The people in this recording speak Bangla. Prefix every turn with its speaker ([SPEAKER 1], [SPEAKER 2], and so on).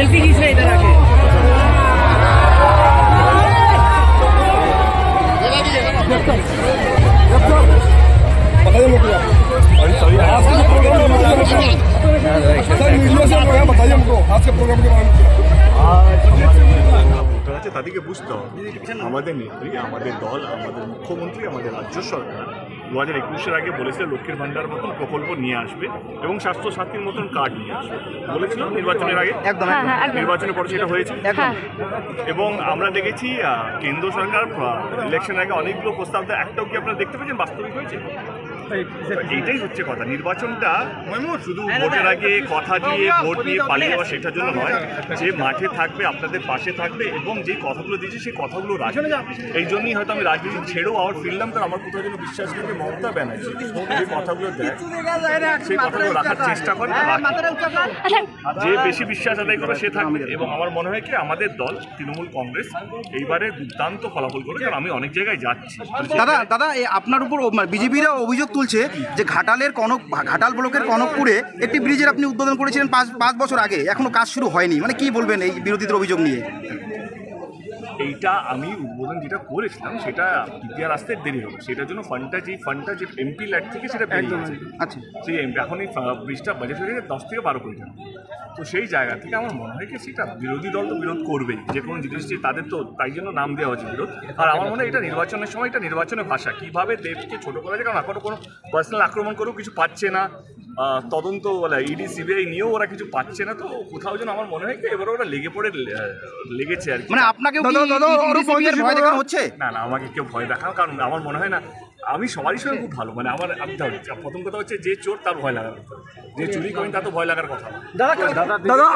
[SPEAKER 1] सेल्फी खींच रहे इधर आके।
[SPEAKER 2] बताइए हमको आज के प्रोग्राम के बारे में। তাদেরকে বুঝতে হবে আমাদের নেত্রী, আমাদের দল, আমাদের মুখ্যমন্ত্রী, আমাদের রাজ্য সরকার 2021-এর আগে বলেছিল লক্ষ্মীর ভান্ডার মতন প্রকল্প নিয়ে আসবে এবং স্বাস্থ্য সাথীর মতন কার্ড নিয়ে আসবে বলেছিল নির্বাচনের আগে। একদম নির্বাচনের পরে সেটা হয়েছে এবং আমরা দেখেছি কেন্দ্র সরকার ইলেকশনের আগে অনেকগুলো প্রস্তাব দেয়, একটাও কি আপনারা দেখতে পেয়েছেন বাস্তবিক হয়েছে? এইটাই হচ্ছে কথা। নির্বাচনটা শুধু ভোটের আগে কথা দিয়ে ভোট নিয়ে পালিয়ে যাওয়া সেটার জন্য নয়, যে মাঠে থাকবে আপনাদের পাশে থাকবে এবং যে কথাগুলো দিয়েছে সেই কথাগুলো রাখবে। এই জন্যই হয়তো আমি রাজনীতি ছেড়েও আবার ফিরলাম, কারণ আমার কোথাও যেন বিশ্বাস কিন্তু মমতা ব্যানার্জি যে কথাগুলো দেয় সেই কথাগুলো রাখার চেষ্টা করে, যে বেশি বিশ্বাস আদায় করে সে থাকবে। এবং আমার মনে হয় কি আমাদের দল তৃণমূল কংগ্রেস এইবারে দুর্দান্ত ফলাফল করবে, কারণ আমি অনেক জায়গায় যাচ্ছি।
[SPEAKER 3] দাদা আপনার উপর বিজেপিরা অভিযোগ তুলছে যে ঘাটাল ব্লকের কনকপুরে একটি ব্রিজের আপনি উদ্বোধন করেছিলেন 5 বছর আগে, এখনো কাজ শুরু হয়নি, মানে কি বলবেন এই বিরোধীদের অভিযোগ নিয়ে?
[SPEAKER 2] এইটা আমি উদ্বোধন যেটা করেছিলাম সেটা ডিপিআর আসতে দেরি হবে, সেটার জন্য ফান্ডটা যে এমপি ল্যাড থেকে সেটা বেরিয়ে গেছে। আচ্ছা, সেই এমপি এখন এই ব্রিজটা বাজেট হয়ে গেছে 10 থেকে 12 কোটি টাকা। তো সেই জায়গা থেকে আমার মনে হয় কি সেটা বিরোধী দল তো বিরোধ করবেই, যে কোনো জিনিস যে তাদের তো তাই জন্য নাম দেওয়া হচ্ছে বিরোধ। আর আমার মনে হয় এটা নির্বাচনের সময় এটা নির্বাচনের ভাষা কীভাবে দেবকে ছোটো করা যায়, কারণ এখনও কোনো পার্সোনাল আক্রমণ করেও কিছু পাচ্ছে না, তদন্ত বলে ইডি সিবিআই নিয়েও ওরা কিছু পাচ্ছে না। তো কোথাও যেন আমার মনে হয় কি এবার ওরা লেগেছে আর কি।
[SPEAKER 3] মানে আপনাকে ভয় দেখানো হচ্ছে?
[SPEAKER 2] না, আমাকে কেউ ভয় দেখানো, কারণ আমার মনে হয় না, আমি সবারই সঙ্গে খুব ভালো, মানে আমার প্রথম কথা হচ্ছে যে চোর তার ভয় লাগার কথা, যে চুরি করেন তার তো ভয় লাগার কথা। দাদা